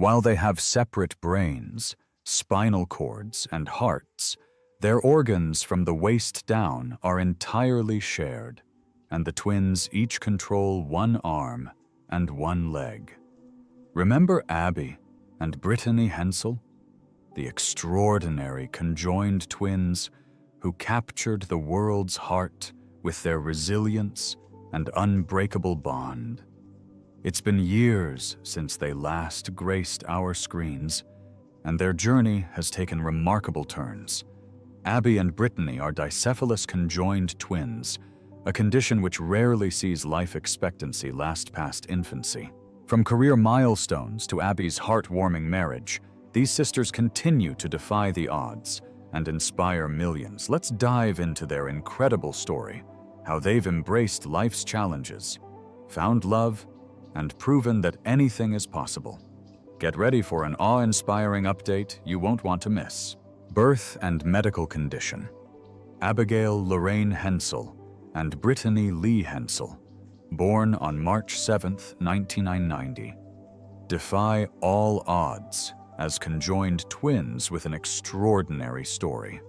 While they have separate brains, spinal cords, and hearts, their organs from the waist down are entirely shared, and the twins each control one arm and one leg. Remember Abby and Brittany Hensel? The extraordinary conjoined twins who captured the world's heart with their resilience and unbreakable bond. It's been years since they last graced our screens, and their journey has taken remarkable turns. Abby and Brittany are dicephalus conjoined twins, a condition which rarely sees life expectancy last past infancy. From career milestones to Abby's heartwarming marriage, these sisters continue to defy the odds and inspire millions. Let's dive into their incredible story, how they've embraced life's challenges, found love, and proven that anything is possible. Get ready for an awe-inspiring update you won't want to miss. Birth and medical condition. Abigail Lorraine Hensel and Brittany Lee Hensel, born on March 7, 1990, defy all odds as conjoined twins with an extraordinary story.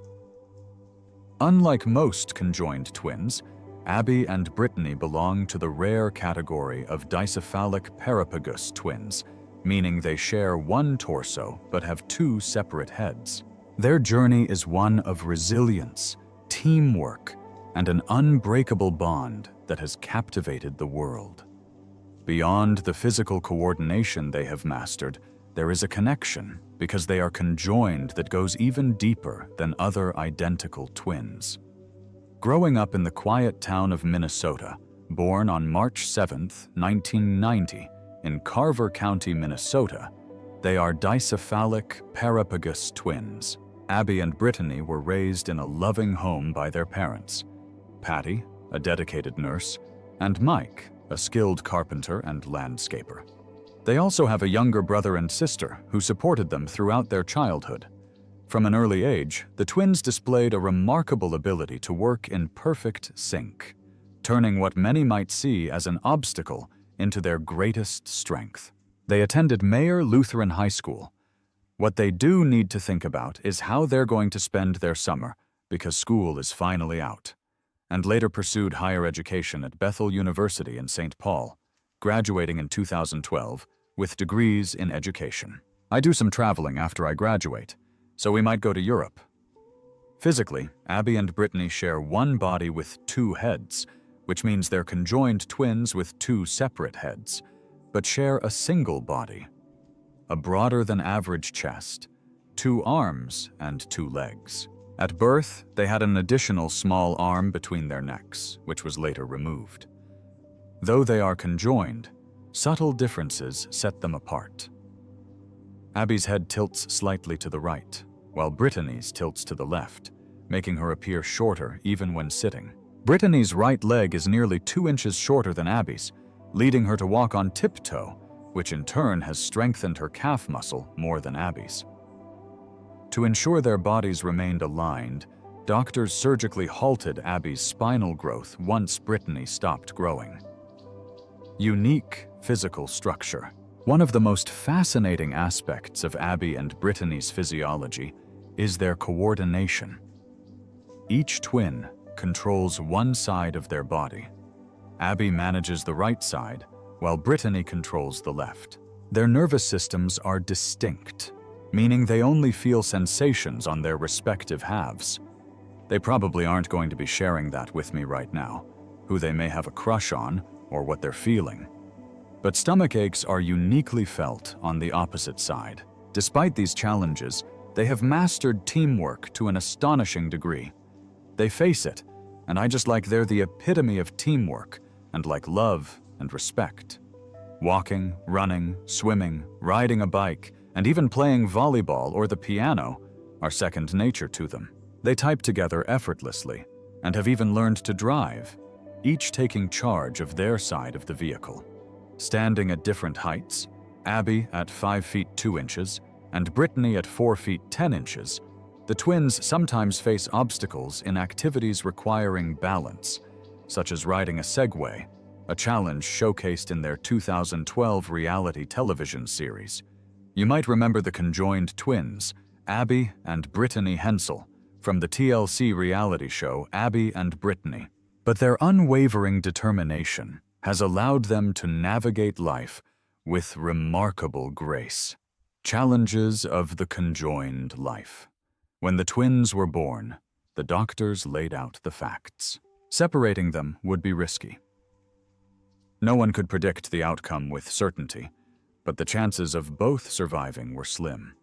Unlike most conjoined twins, Abby and Brittany belong to the rare category of dicephalic parapagous twins, meaning they share one torso but have two separate heads. Their journey is one of resilience, teamwork, and an unbreakable bond that has captivated the world. Beyond the physical coordination they have mastered, there is a connection because they are conjoined that goes even deeper than other identical twins. Growing up in the quiet town of Minnesota, born on March 7, 1990, in Carver County, Minnesota, they are dicephalic parapagous twins. Abby and Brittany were raised in a loving home by their parents, Patty, a dedicated nurse, and Mike, a skilled carpenter and landscaper. They also have a younger brother and sister who supported them throughout their childhood. From an early age, the twins displayed a remarkable ability to work in perfect sync, turning what many might see as an obstacle into their greatest strength. They attended Mayer Lutheran High School. What they do need to think about is how they're going to spend their summer because school is finally out, and later pursued higher education at Bethel University in St. Paul, graduating in 2012 with degrees in education. I do some traveling after I graduate, so we might go to Europe. Physically, Abby and Brittany share one body with two heads, which means they're conjoined twins with two separate heads, but share a single body. A broader than average chest, two arms, and two legs. At birth, they had an additional small arm between their necks, which was later removed. Though they are conjoined, subtle differences set them apart. Abby's head tilts slightly to the right, while Brittany's tilts to the left, making her appear shorter even when sitting. Brittany's right leg is nearly 2 inches shorter than Abby's, leading her to walk on tiptoe, which in turn has strengthened her calf muscle more than Abby's. To ensure their bodies remained aligned, doctors surgically halted Abby's spinal growth once Brittany stopped growing. Unique physical structure. One of the most fascinating aspects of Abby and Brittany's physiology is their coordination. Each twin controls one side of their body. Abby manages the right side, while Brittany controls the left. Their nervous systems are distinct, meaning they only feel sensations on their respective halves. They probably aren't going to be sharing that with me right now, who they may have a crush on or what they're feeling. But stomach aches are uniquely felt on the opposite side. Despite these challenges, they have mastered teamwork to an astonishing degree. They face it, and I just like they're the epitome of teamwork and like love and respect. Walking, running, swimming, riding a bike, and even playing volleyball or the piano are second nature to them. They type together effortlessly and have even learned to drive, each taking charge of their side of the vehicle. Standing at different heights, Abby at 5 feet 2 inches and Brittany at 4 feet 10 inches, the twins sometimes face obstacles in activities requiring balance, such as riding a Segway, a challenge showcased in their 2012 reality television series. You might remember the conjoined twins, Abby and Brittany Hensel, from the TLC reality show Abby and Brittany. But their unwavering determination has allowed them to navigate life with remarkable grace. Challenges of the conjoined life. When the twins were born, the doctors laid out the facts. Separating them would be risky. No one could predict the outcome with certainty, but the chances of both surviving were slim.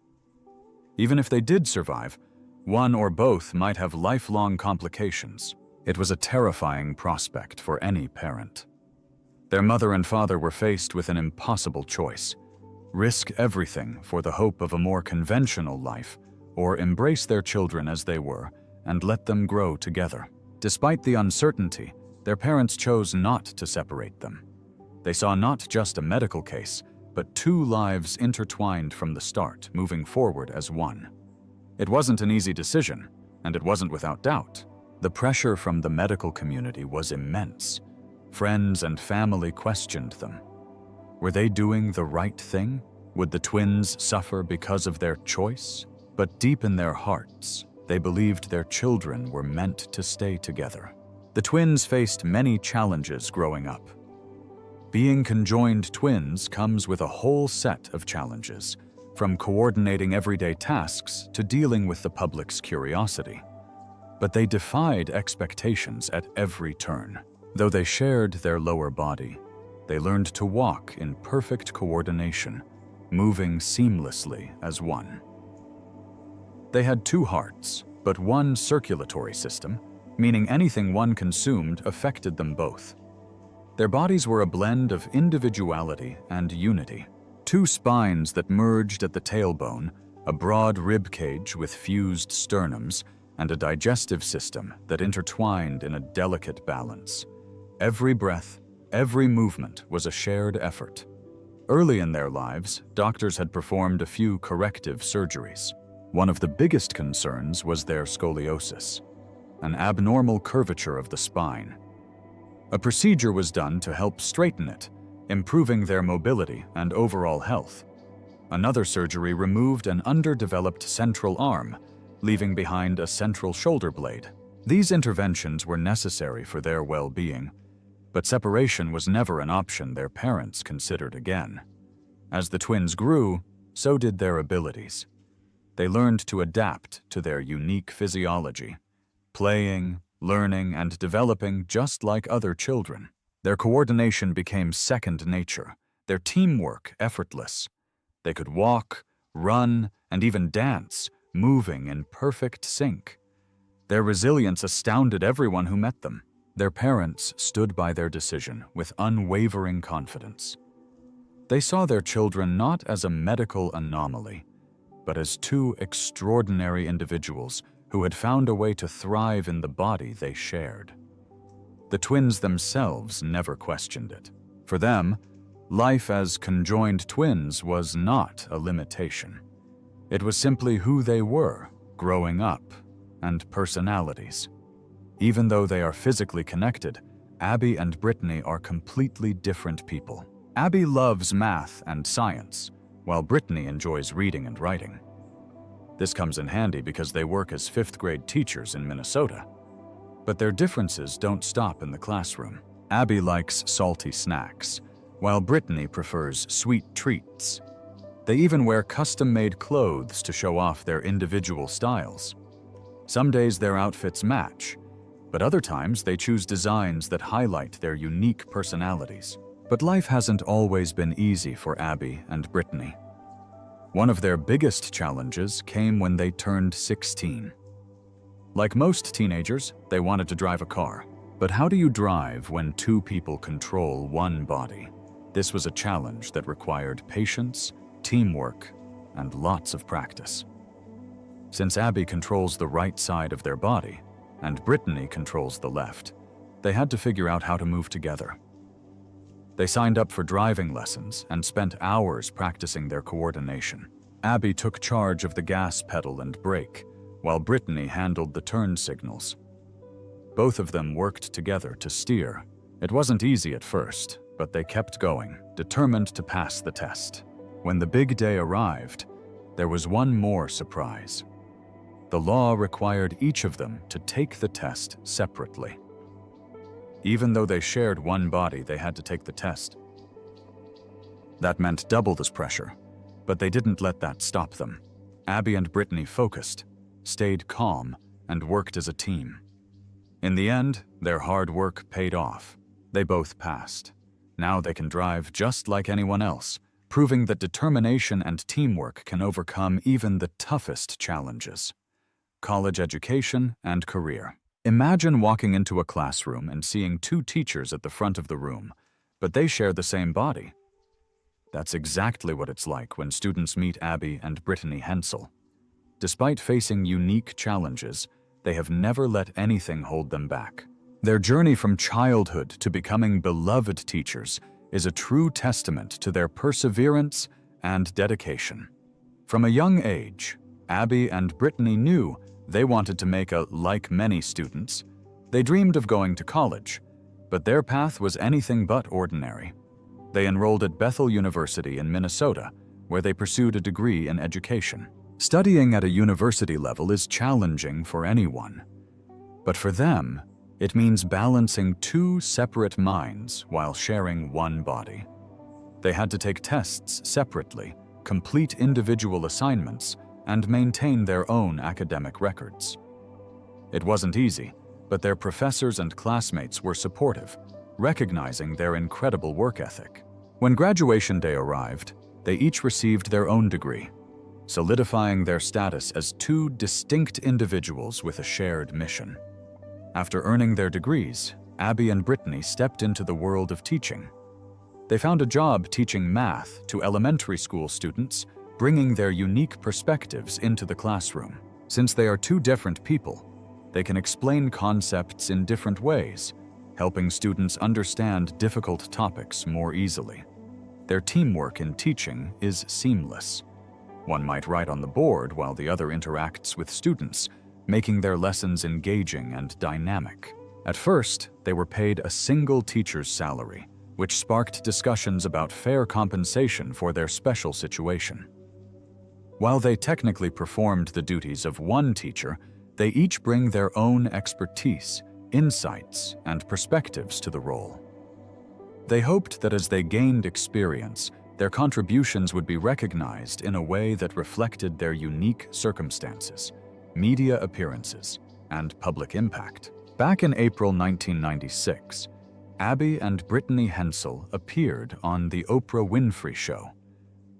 Even if they did survive, one or both might have lifelong complications. It was a terrifying prospect for any parent. Their mother and father were faced with an impossible choice: risk everything for the hope of a more conventional life, or embrace their children as they were and let them grow together. Despite the uncertainty, their parents chose not to separate them. They saw not just a medical case, but two lives intertwined from the start, moving forward as one. It wasn't an easy decision, and it wasn't without doubt. The pressure from the medical community was immense. Friends and family questioned them. Were they doing the right thing? Would the twins suffer because of their choice? But deep in their hearts, they believed their children were meant to stay together. The twins faced many challenges growing up. Being conjoined twins comes with a whole set of challenges, from coordinating everyday tasks to dealing with the public's curiosity. But they defied expectations at every turn. Though they shared their lower body, they learned to walk in perfect coordination, moving seamlessly as one. They had two hearts, but one circulatory system, meaning anything one consumed affected them both. Their bodies were a blend of individuality and unity. Two spines that merged at the tailbone, a broad rib cage with fused sternums, and a digestive system that intertwined in a delicate balance. Every breath, every movement was a shared effort. Early in their lives, doctors had performed a few corrective surgeries. One of the biggest concerns was their scoliosis, an abnormal curvature of the spine. A procedure was done to help straighten it, improving their mobility and overall health. Another surgery removed an underdeveloped central arm, leaving behind a central shoulder blade. These interventions were necessary for their well-being, but separation was never an option their parents considered again. As the twins grew, so did their abilities. They learned to adapt to their unique physiology, playing, learning, and developing just like other children. Their coordination became second nature, their teamwork effortless. They could walk, run, and even dance, moving in perfect sync. Their resilience astounded everyone who met them. Their parents stood by their decision with unwavering confidence. They saw their children not as a medical anomaly, but as two extraordinary individuals who had found a way to thrive in the body they shared. The twins themselves never questioned it. For them, life as conjoined twins was not a limitation. It was simply who they were, growing up, and personalities. Even though they are physically connected, Abby and Brittany are completely different people. Abby loves math and science, while Brittany enjoys reading and writing. This comes in handy because they work as fifth-grade teachers in Minnesota. But their differences don't stop in the classroom. Abby likes salty snacks, while Brittany prefers sweet treats. They even wear custom-made clothes to show off their individual styles. Some days their outfits match, but other times they choose designs that highlight their unique personalities. But life hasn't always been easy for Abby and Brittany. One of their biggest challenges came when they turned 16. Like most teenagers, they wanted to drive a car. But how do you drive when two people control one body? This was a challenge that required patience, teamwork, and lots of practice. Since Abby controls the right side of their body, and Brittany controls the left, they had to figure out how to move together. They signed up for driving lessons and spent hours practicing their coordination. Abby took charge of the gas pedal and brake, while Brittany handled the turn signals. Both of them worked together to steer. It wasn't easy at first, but they kept going, determined to pass the test. When the big day arrived, there was one more surprise. The law required each of them to take the test separately. Even though they shared one body, they had to take the test. That meant double this pressure, but they didn't let that stop them. Abby and Brittany focused, stayed calm, and worked as a team. In the end, their hard work paid off. They both passed. Now they can drive just like anyone else, proving that determination and teamwork can overcome even the toughest challenges. College education and career. Imagine walking into a classroom and seeing two teachers at the front of the room, but they share the same body. That's exactly what it's like when students meet Abby and Brittany Hensel. Despite facing unique challenges, they have never let anything hold them back. Their journey from childhood to becoming beloved teachers is a true testament to their perseverance and dedication. From a young age, Abby and Brittany knew they wanted to make a like many students. They dreamed of going to college, but their path was anything but ordinary. They enrolled at Bethel University in Minnesota, where they pursued a degree in education. Studying at a university level is challenging for anyone, but for them, it means balancing two separate minds while sharing one body. They had to take tests separately, complete individual assignments, and maintain their own academic records. It wasn't easy, but their professors and classmates were supportive, recognizing their incredible work ethic. When graduation day arrived, they each received their own degree, solidifying their status as two distinct individuals with a shared mission. After earning their degrees, Abby and Brittany stepped into the world of teaching. They found a job teaching math to elementary school students, bringing their unique perspectives into the classroom. Since they are two different people, they can explain concepts in different ways, helping students understand difficult topics more easily. Their teamwork in teaching is seamless. One might write on the board while the other interacts with students, making their lessons engaging and dynamic. At first, they were paid a single teacher's salary, which sparked discussions about fair compensation for their special situation. While they technically performed the duties of one teacher, they each bring their own expertise, insights, and perspectives to the role. They hoped that as they gained experience, their contributions would be recognized in a way that reflected their unique circumstances, media appearances, and public impact. Back in April 1996, Abby and Brittany Hensel appeared on The Oprah Winfrey Show,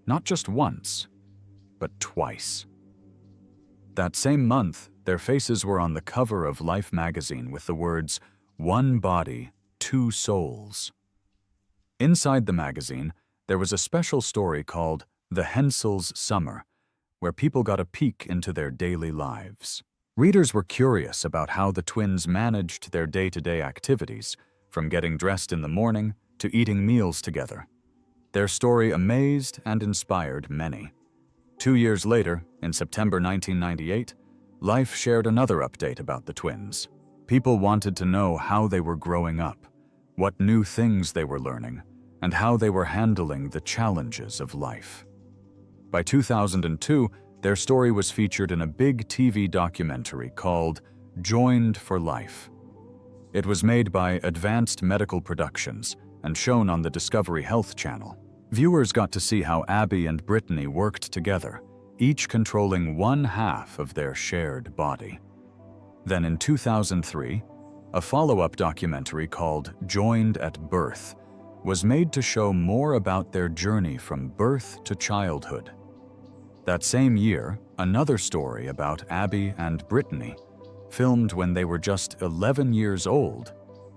not just once, but twice. That same month, their faces were on the cover of Life magazine with the words, "One body, two souls." Inside the magazine, there was a special story called The Hensels' Summer, where people got a peek into their daily lives. Readers were curious about how the twins managed their day-to-day activities, from getting dressed in the morning to eating meals together. Their story amazed and inspired many. 2 years later, in September 1998, Life shared another update about the twins. People wanted to know how they were growing up, what new things they were learning, and how they were handling the challenges of life. By 2002, their story was featured in a big TV documentary called Conjoined for Life. It was made by Advanced Medical Productions and shown on the Discovery Health channel. Viewers got to see how Abby and Brittany worked together, each controlling one half of their shared body. Then in 2003, a follow-up documentary called Joined at Birth was made to show more about their journey from birth to childhood. That same year, another story about Abby and Brittany, filmed when they were just 11 years old,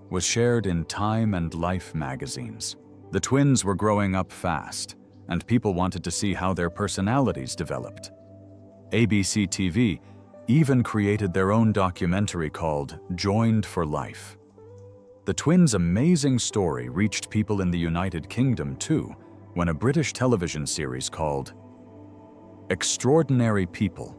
was shared in Time and Life magazines. The twins were growing up fast, and people wanted to see how their personalities developed. ABC TV even created their own documentary called Joined for Life. The twins' amazing story reached people in the United Kingdom too, when a British television series called Extraordinary People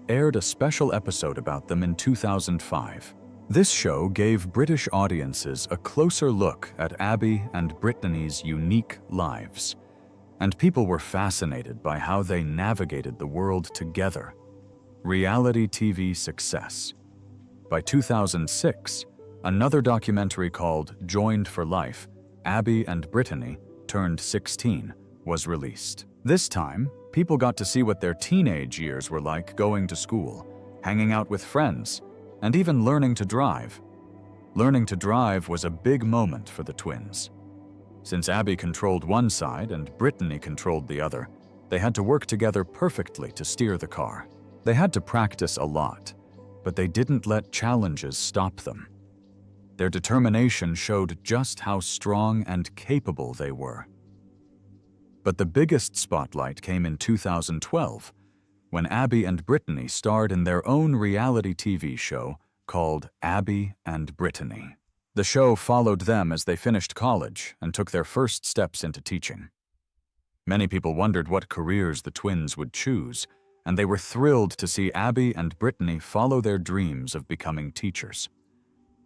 aired a special episode about them in 2005. This show gave British audiences a closer look at Abby and Brittany's unique lives, and people were fascinated by how they navigated the world together. Reality TV success. By 2006, another documentary called Joined for Life, Abby and Brittany turned 16, was released. This time, people got to see what their teenage years were like going to school, hanging out with friends, and even learning to drive. Learning to drive was a big moment for the twins. Since Abby controlled one side and Brittany controlled the other, they had to work together perfectly to steer the car. They had to practice a lot, but they didn't let challenges stop them. Their determination showed just how strong and capable they were. But the biggest spotlight came in 2012, when Abby and Brittany starred in their own reality TV show called Abby and Brittany. The show followed them as they finished college and took their first steps into teaching. Many people wondered what careers the twins would choose, and they were thrilled to see Abby and Brittany follow their dreams of becoming teachers.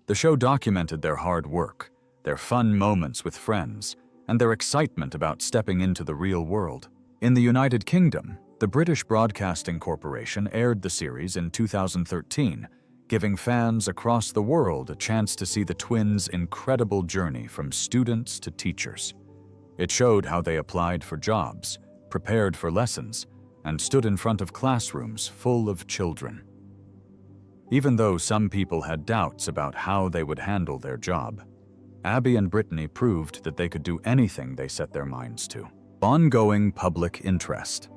The show documented their hard work, their fun moments with friends, and their excitement about stepping into the real world. In the United Kingdom, the British Broadcasting Corporation aired the series in 2013, giving fans across the world a chance to see the twins' incredible journey from students to teachers. It showed how they applied for jobs, prepared for lessons, and stood in front of classrooms full of children. Even though some people had doubts about how they would handle their job, Abby and Brittany proved that they could do anything they set their minds to. Ongoing public interest.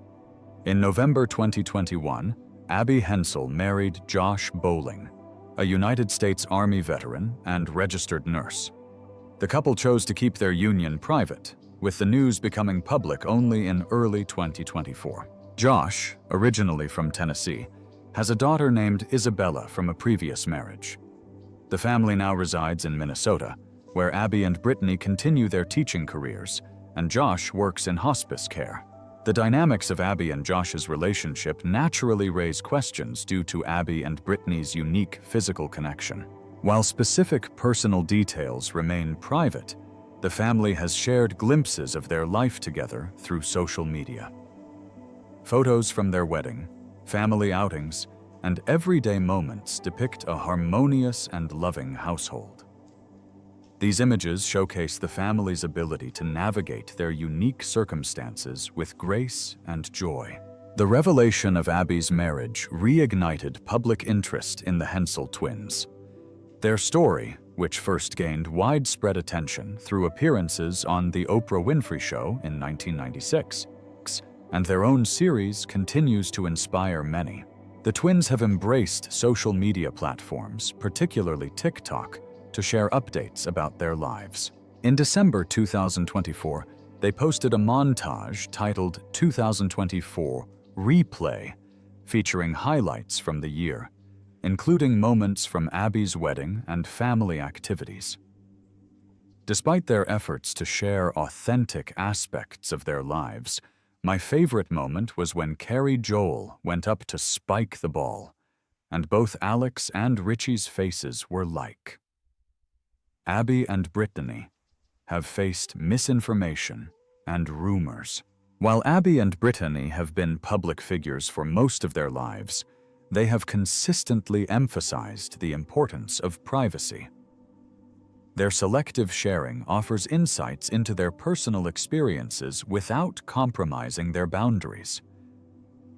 In November 2021, Abby Hensel married Josh Bowling, a United States Army veteran and registered nurse. The couple chose to keep their union private, with the news becoming public only in early 2024. Josh, originally from Tennessee, has a daughter named Isabella from a previous marriage. The family now resides in Minnesota, where Abby and Brittany continue their teaching careers, and Josh works in hospice care. The dynamics of Abby and Josh's relationship naturally raise questions due to Abby and Brittany's unique physical connection. While specific personal details remain private, the family has shared glimpses of their life together through social media. Photos from their wedding, family outings, and everyday moments depict a harmonious and loving household. These images showcase the family's ability to navigate their unique circumstances with grace and joy. The revelation of Abby's marriage reignited public interest in the Hensel twins. Their story, which first gained widespread attention through appearances on The Oprah Winfrey Show in 1996, and their own series, continues to inspire many. The twins have embraced social media platforms, particularly TikTok, to share updates about their lives. In December 2024, they posted a montage titled 2024 Replay, featuring highlights from the year, including moments from Abby's wedding and family activities. Despite their efforts to share authentic aspects of their lives, my favorite moment was when Carrie Joel went up to spike the ball, and both Alex and Richie's faces were like. Abby and Brittany have faced misinformation and rumors. While Abby and Brittany have been public figures for most of their lives, they have consistently emphasized the importance of privacy. Their selective sharing offers insights into their personal experiences without compromising their boundaries.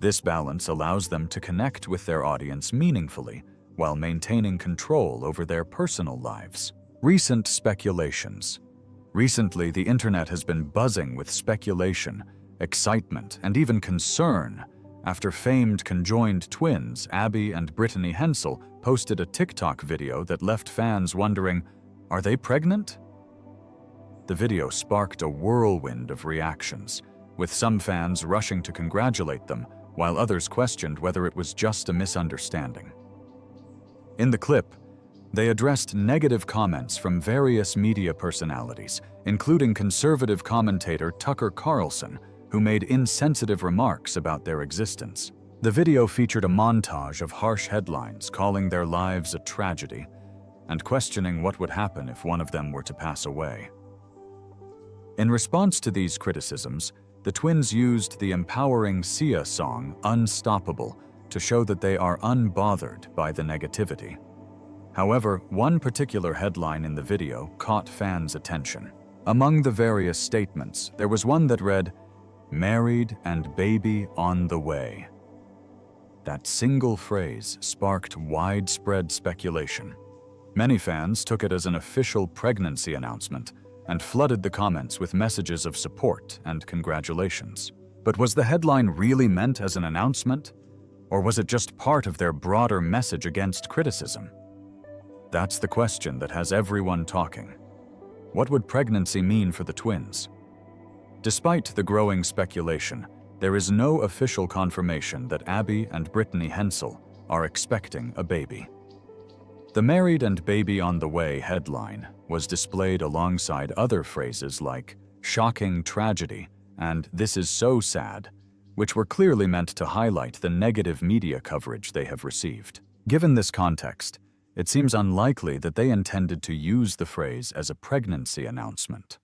This balance allows them to connect with their audience meaningfully while maintaining control over their personal lives. Recent speculations. Recently, the internet has been buzzing with speculation, excitement, and even concern after famed conjoined twins Abby and Brittany Hensel posted a TikTok video that left fans wondering, are they pregnant? The video sparked a whirlwind of reactions, with some fans rushing to congratulate them, while others questioned whether it was just a misunderstanding. In the clip, they addressed negative comments from various media personalities, including conservative commentator Tucker Carlson, who made insensitive remarks about their existence. The video featured a montage of harsh headlines calling their lives a tragedy and questioning what would happen if one of them were to pass away. In response to these criticisms, The twins used the empowering Sia song, Unstoppable, to show that they are unbothered by the negativity. However, one particular headline in the video caught fans' attention. Among the various statements, there was one that read, "Married and baby on the way." That single phrase sparked widespread speculation. Many fans took it as an official pregnancy announcement and flooded the comments with messages of support and congratulations. But was the headline really meant as an announcement? Or was it just part of their broader message against criticism? That's the question that has everyone talking. What would pregnancy mean for the twins? Despite the growing speculation, there is no official confirmation that Abby and Brittany Hensel are expecting a baby. The "Married and baby on the way" headline was displayed alongside other phrases like "shocking tragedy" and "this is so sad," which were clearly meant to highlight the negative media coverage they have received. Given this context, it seems unlikely that they intended to use the phrase as a pregnancy announcement.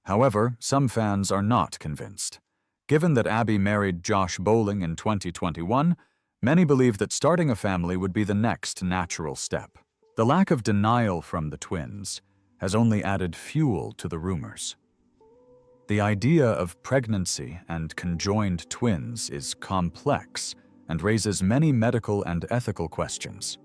However, some fans are not convinced. Given that Abby married Josh Bowling in 2021, many believe that starting a family would be the next natural step. The lack of denial from the twins has only added fuel to the rumors. The idea of pregnancy and conjoined twins is complex and raises many medical and ethical questions.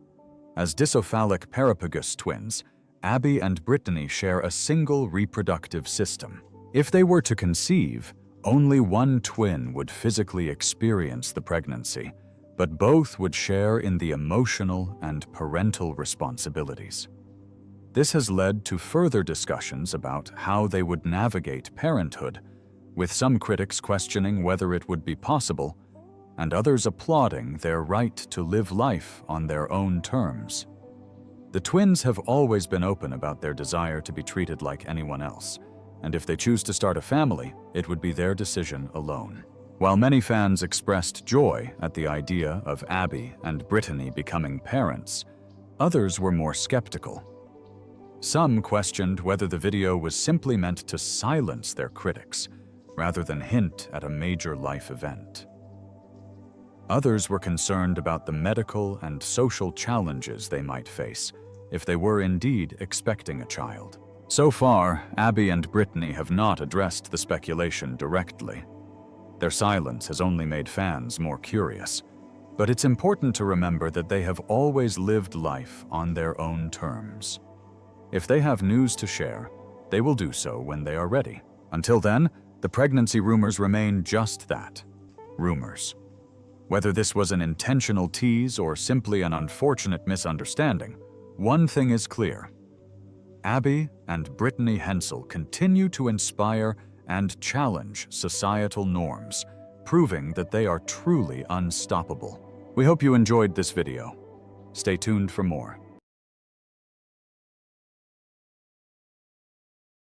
As dicephalic parapagous twins, Abby and Brittany share a single reproductive system. If they were to conceive, only one twin would physically experience the pregnancy, but both would share in the emotional and parental responsibilities. This has led to further discussions about how they would navigate parenthood, with some critics questioning whether it would be possible, and others applauding their right to live life on their own terms. The twins have always been open about their desire to be treated like anyone else, and if they choose to start a family, it would be their decision alone. While many fans expressed joy at the idea of Abby and Brittany becoming parents, others were more skeptical. Some questioned whether the video was simply meant to silence their critics, rather than hint at a major life event. Others were concerned about the medical and social challenges they might face if they were indeed expecting a child. So far, Abby and Brittany have not addressed the speculation directly. Their silence has only made fans more curious, but it's important to remember that they have always lived life on their own terms. If they have news to share, they will do so when they are ready. Until then, the pregnancy rumors remain just that, rumors. Whether this was an intentional tease or simply an unfortunate misunderstanding, one thing is clear. Abby and Brittany Hensel continue to inspire and challenge societal norms, proving that they are truly unstoppable. We hope you enjoyed this video. Stay tuned for more.